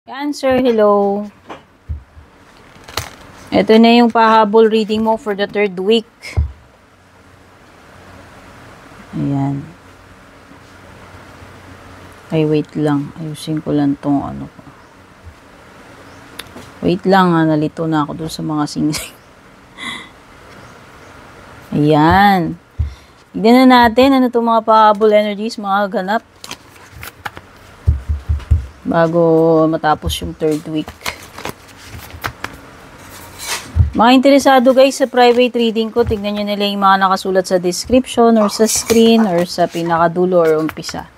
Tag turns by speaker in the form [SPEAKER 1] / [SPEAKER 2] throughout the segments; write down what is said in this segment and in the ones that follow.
[SPEAKER 1] Cancer, hello. Ito na yung pahabol reading mo for the 3rd week. Ayan. Ay, wait lang. Ayusin ko lang tong ano ko. Wait lang ha, nalito na ako dun sa mga singsing. Ayan. Tignan na natin ano itong mga pahabol energies, mga ganap. Bago matapos yung 3rd week. Mga interesado guys sa private reading ko, tignan nyo nila yung mga nakasulat sa description or sa screen or sa pinakadulo or umpisa.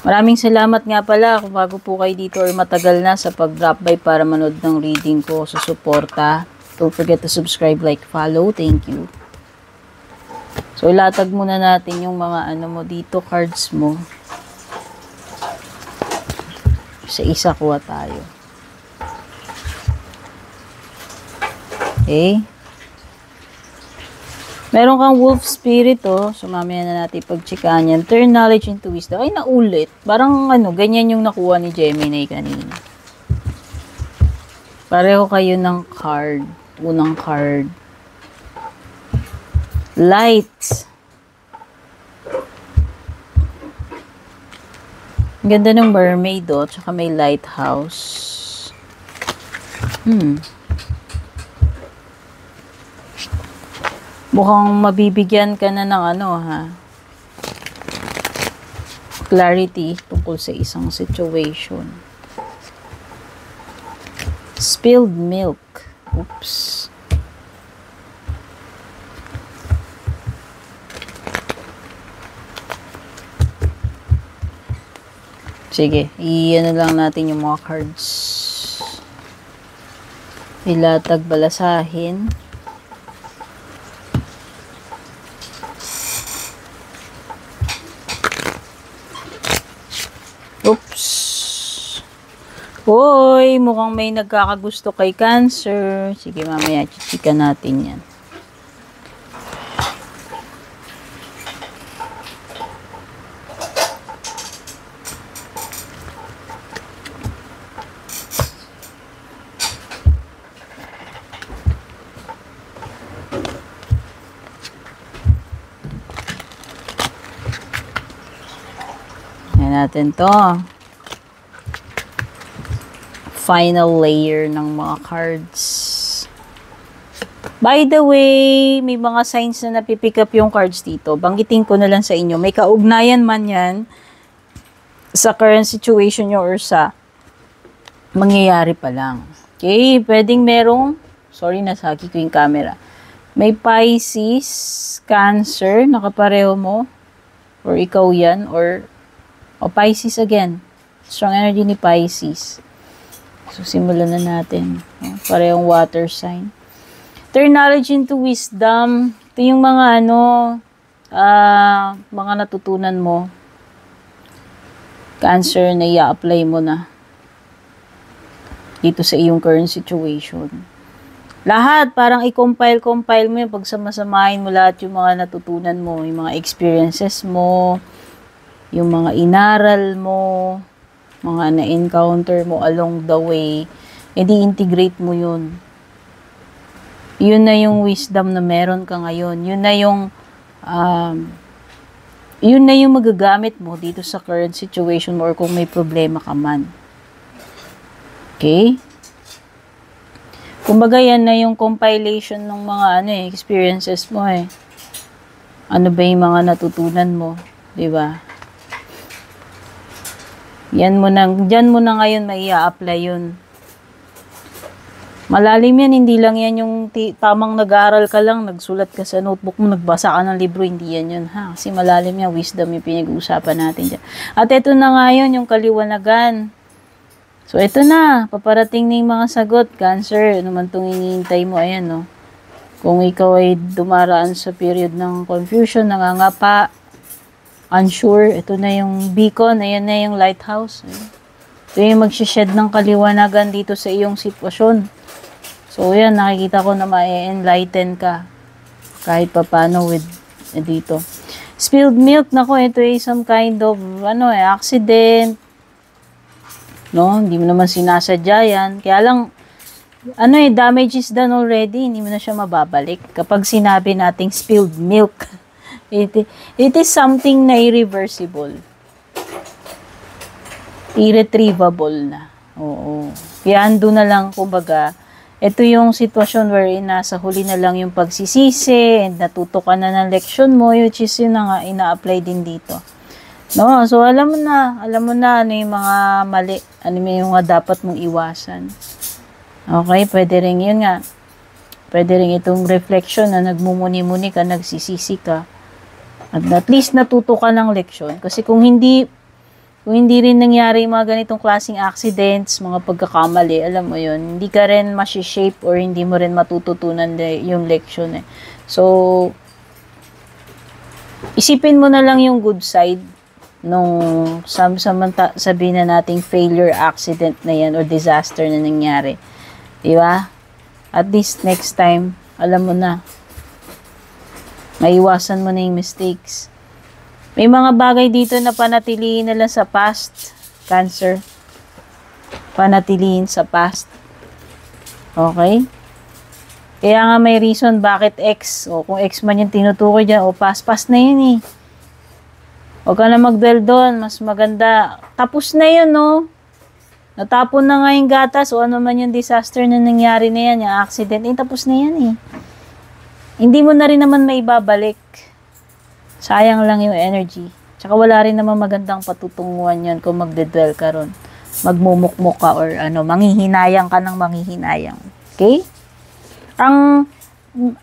[SPEAKER 1] Maraming salamat nga pala kung bago po kayo dito or matagal na sa pag-drop by para manood ng reading ko sa suporta. Don't forget to subscribe, like, follow. Thank you. So, ilatag muna natin yung mga ano mo dito, cards mo. Sa isa kuha tayo. Okay. Meron kang wolf spirit, oh. So, mamaya na natin pag-checkan yan. Turn knowledge into wisdom. Ay, naulit. Parang, ano, ganyan yung nakuha ni Gemini kanina. Pareho kayo ng card. Unang card. Light. Ang ganda ng mermaid, oh. Tsaka may lighthouse. Mukhang mabibigyan ka na ng ano, ha? Clarity tungkol sa isang situation. Spilled milk. Oops. Sige, i-ano lang natin yung mga cards. Ilatag, balasahin. Oops. Hoy, mukhang may nagkakagusto kay Cancer. Sige, mamaya chichika natin yan. Natin to. Final layer ng mga cards. By the way, may mga signs na napipick up yung cards dito. Banggitin ko na lang sa inyo. May kaugnayan man yan sa current situation nyo or sa mangyayari pa lang. Okay, pwedeng merong, sorry, nasagi ko yung camera. May Pisces, Cancer, nakapareho mo, or ikaw yan, or Pisces again. Strong energy ni Pisces. So, simulan na natin. Parehong water sign. Turn knowledge into wisdom. Ito yung mga mga natutunan mo. Cancer na i-apply mo na dito sa iyong current situation. Lahat, parang i-compile mo yung pagsamasamahin mo lahat yung mga natutunan mo, yung mga experiences mo, yung mga inaral mo, mga na-encounter mo along the way, edi integrate mo yun. Yun na yung wisdom na meron ka ngayon. Yun na yung magagamit mo dito sa current situation mo or kung may problema ka man. Okay? Kumbaga yan na yung compilation ng mga experiences mo eh. Ano ba yung mga natutunan mo? Diba? Diyan mo na ngayon may i-apply yun. Malalim yan, hindi lang yan yung tamang nag-aaral ka lang, nagsulat ka sa notebook mo, nagbasa ka ng libro, hindi yan yun, ha? Kasi malalim yan, wisdom yung pinag-uusapan natin dyan. At ito na nga yun, yung kaliwanagan. So, ito na, paparating na yung mga sagot. Cancer, ano man itong hinihintay mo, ayan, no? Kung ikaw ay dumaraan sa period ng confusion, nangangapa, unsure, ito na yung beacon, ayan na yung lighthouse. Ito yung magsished ng kaliwanagan dito sa iyong sitwasyon. So, yan, nakikita ko na ma-enlighten ka kahit papano with dito. Spilled milk, nako, ito ay some kind of accident, No? Hindi mo naman sinasadya yan. Kaya lang, damage is done already. Hindi mo na siya mababalik. Kapag sinabi nating spilled milk, it is something na irreversible. Irretrievable na. Oo. Kaya ando na lang, kumbaga, ito yung sitwasyon wherein nasa huli na lang yung pagsisisi and natuto ka na ng leksyon mo, which is yun na nga, ina-apply din dito. No? So, alam mo na ano yung mga mali, ano yung mga dapat mong iwasan. Okay, pwede rin yun nga. Pwede rin itong reflection na nagmumuni-muni ka, nagsisisi ka. At least natuto ka ng leksyon. Kasi kung hindi rin nangyari yung mga ganitong klaseng accidents, mga pagkakamali, alam mo yun, hindi ka rin masishape or hindi mo rin matututunan yung leksyon eh. So, isipin mo na lang yung good side nung sabihin na nating failure accident na yan or disaster na nangyari. Diba? At least next time, alam mo na. Maiwasan mo na yung mistakes. May mga bagay dito na panatilihin na lang sa past. Cancer. Panatilihin sa past. Okay? Kaya nga may reason bakit ex. O kung ex man yung tinutukoy dyan, o past na yun eh. Huwag ka na mag-dwell doon. Mas maganda. Tapos na yun, no? Natapon na nga yung gatas o ano man yung disaster na nangyari na yan, yung accident. Tapos na yan eh. Hindi mo na rin naman may babalik. Sayang lang yung energy. Tsaka wala rin naman magandang patutunguhan yun kung magdedwell ka ron. Magmumukmuk ka or manghihinayang ka ng manghihinayang. Okay?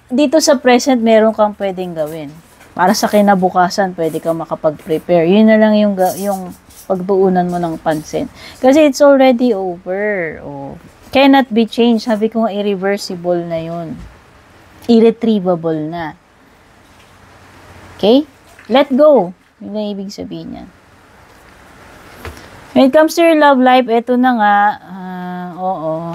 [SPEAKER 1] Dito sa present, meron kang pwedeng gawin. Para sa kinabukasan, pwede kang makapag-prepare. Yun na lang yung pagtuunan mo ng pansin. Kasi it's already over. Oh. Cannot be changed. Sabi ko nga, irreversible na yun. Irretrievable na. Okay? Let go. Yun ang ibig sabihin yan. When it comes to your love life, eto na nga, oo.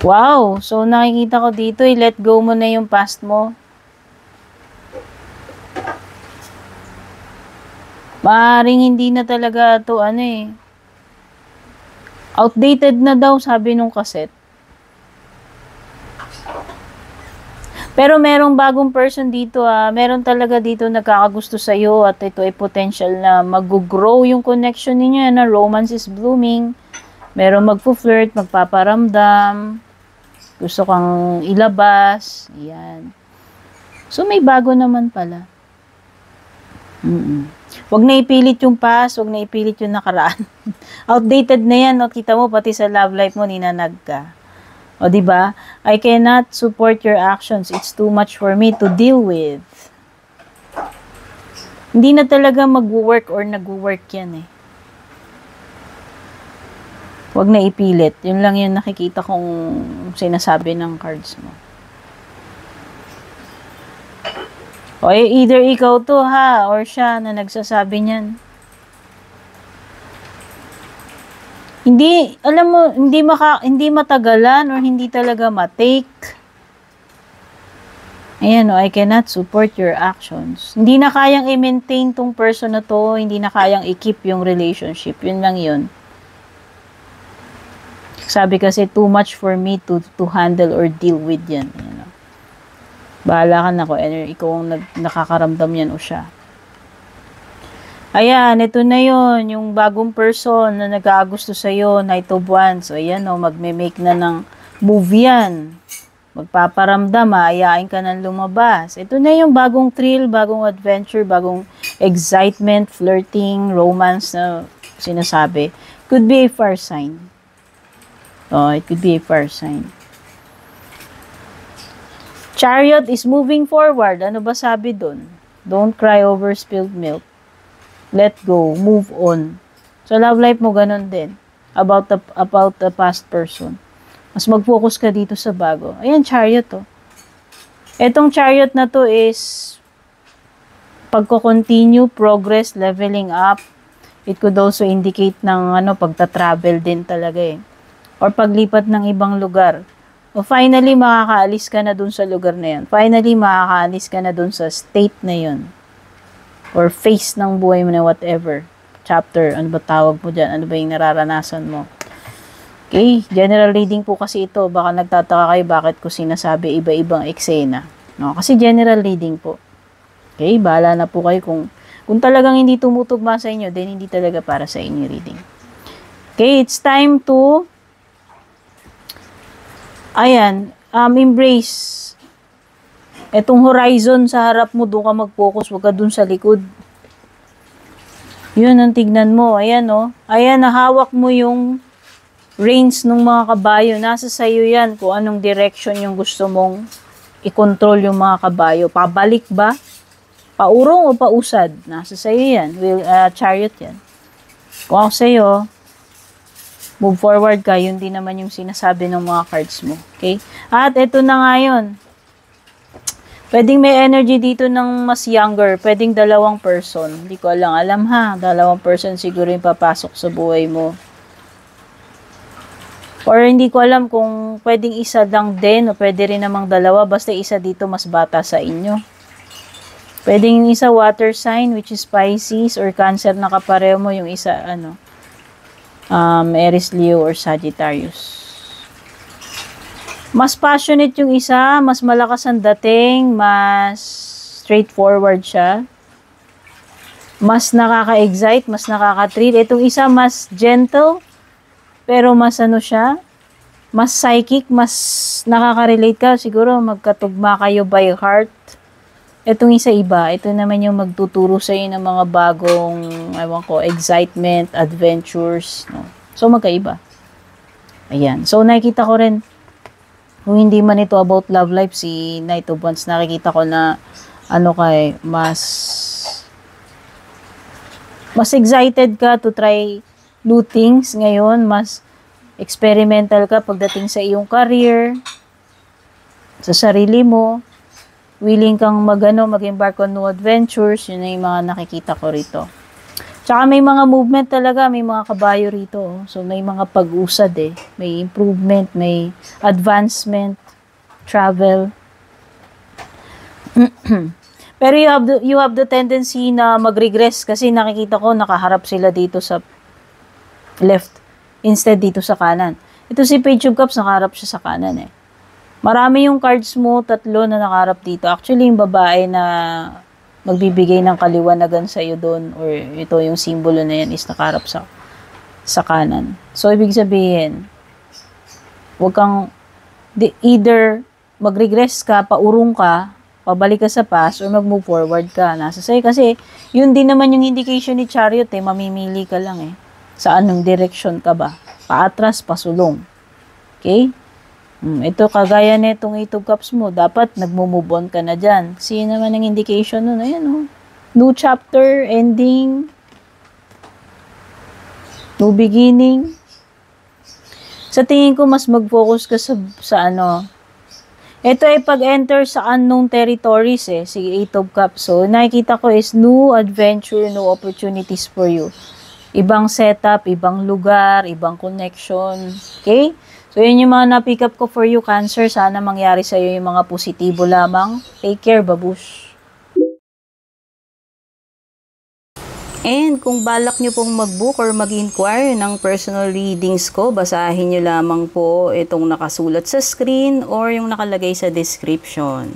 [SPEAKER 1] Wow! So, nakikita ko dito, let go mo na yung past mo. Maaaring hindi na talaga to outdated na daw, sabi nung cassette. Pero merong bagong person dito meron talaga dito nagkakagusto sa'yo at ito ay potential na mag-grow yung connection ninyo na romance is blooming. Merong magpo-flirt, magpaparamdam, gusto kang ilabas, yan. So may bago naman pala. Huwag na ipilit yung past, huwag na ipilit yung nakaraan. Outdated na yan, no? Kita mo pati sa love life mo ninanag ka. O, diba? I cannot support your actions. It's too much for me to deal with. Hindi na talaga mag-work or nag-work yan eh. Huwag na ipilit. Yun lang yung nakikita kong sinasabi ng cards mo. O, either ikaw to or siya na nagsasabi niyan. Hindi, alam mo, hindi matagalan or hindi talaga matake. Ayan I cannot support your actions. Hindi na kayang i-maintain tong person na to, hindi na kayang i-keep yung relationship. Yun lang yun. Sabi kasi, too much for me to handle or deal with yan. Bahala ka na ko, ikaw ang nakakaramdam yan o siya. Ayan, ito na yon yung bagong person na nag-aagusto sa'yo, Knight of Wands. So, ayan magme-make na ng move yan. Magpaparamdam, aayain ka ng lumabas. Ito na yung bagong thrill, bagong adventure, bagong excitement, flirting, romance na sinasabi. Could be a fire sign. It could be a fire sign. Chariot is moving forward. Ano ba sabi dun? Don't cry over spilled milk. Let go. Move on. So, love life mo, ganun din. About the past person. Mas mag-focus ka dito sa bago. Ayan, chariot Etong chariot na to is pagko-continue, progress, leveling up. It could also indicate ng pagta-travel din talaga eh. Or paglipat ng ibang lugar. O finally, makakaalis ka na dun sa lugar na yun. Finally, makakaalis ka na dun sa state na yun. Or phase ng buhay mo na whatever. chapter? Ano ba tawag mo dyan? Ano ba yung nararanasan mo? Okay, general reading po kasi ito. Baka nagtataka kayo bakit ko sinasabi iba-ibang eksena. No? Kasi general reading po. Okay, bahala na po kayo kung talagang hindi tumutugma sa inyo, then hindi talaga para sa inyo reading. Okay, it's time to embrace etong horizon sa harap mo, doon ka mag-focus, wag ka doon sa likod. Yun ang tignan mo. Ayan, oh. Ayan, nahawak mo yung reins ng mga kabayo. Nasa sayo yan kung anong direction yung gusto mong i-control yung mga kabayo. Pabalik ba? Paurong o pausad? Nasa sayo yan. Chariot yan. Kung ako sa'yo, move forward ka, yun din naman yung sinasabi ng mga cards mo. Okay? At ito na nga yun. Pwedeng may energy dito ng mas younger. Pwedeng dalawang person. Hindi ko alam ha. Dalawang person siguro yung papasok sa buhay mo. Or hindi ko alam kung pwedeng isa lang din o pwede rin namang dalawa. Basta isa dito mas bata sa inyo. Pwedeng yung isa water sign which is Pisces or Cancer na kapareho mo. Yung isa Aries, Leo or Sagittarius. Mas passionate yung isa, mas malakas ang dating, mas straightforward siya. Mas nakaka-excite, mas nakaka-thrill. Itong isa mas gentle, pero mas siya, mas psychic, mas nakaka-relate ka. Siguro magkatugma kayo by heart. Itong isa iba, ito naman yung magtuturo sa inyo ng mga bagong, excitement, adventures. No? So magkaiba. Ayan. So nakikita ko rin, kung hindi man ito about love life, si Knight of Wands, nakikita ko na mas excited ka to try new things ngayon, mas experimental ka pagdating sa iyong career, sa sarili mo, willing kang mag-embark on new adventures, yun na yung mga nakikita ko rito. Tsaka may mga movement talaga, may mga kabayo rito. So, may mga pag-usad May improvement, may advancement, travel. Pero you have the tendency na mag-regress kasi nakikita ko nakaharap sila dito sa left instead dito sa kanan. Ito si Page of Cups, nakaharap siya sa kanan Marami yung cards mo, 3 na nakaharap dito. Actually, yung babae na magbibigay ng kaliwanagan sa iyo doon or ito yung simbolo na yan is nakaharap sa kanan. So, ibig sabihin, huwag kang either mag-regress ka, paurong ka, pabalik ka sa past, or mag-move forward ka. Nasa sa'yo. Kasi, yun din naman yung indication ni Chariot mamimili ka lang sa anong direction ka ba? Paatras, pasulong. Okay? Ito, kagaya netong 8 of Cups mo, dapat nagmo-move on ka na dyan. Kasi naman ang indication nun, ayan new chapter, ending, new beginning. Sa tingin ko, mas mag-focus ka sa ito ay pag-enter sa unknown territories si 8 of Cups. So, nakikita ko is new adventure, new opportunities for you. Ibang setup, ibang lugar, ibang connection. Okay? So, yun yung mga na-pick up ko for you, Cancer. Sana mangyari sa iyo yung mga positibo lamang. Take care, babush. And kung balak nyo pong mag-book or mag-inquire ng personal readings ko, basahin nyo lamang po itong nakasulat sa screen or yung nakalagay sa description.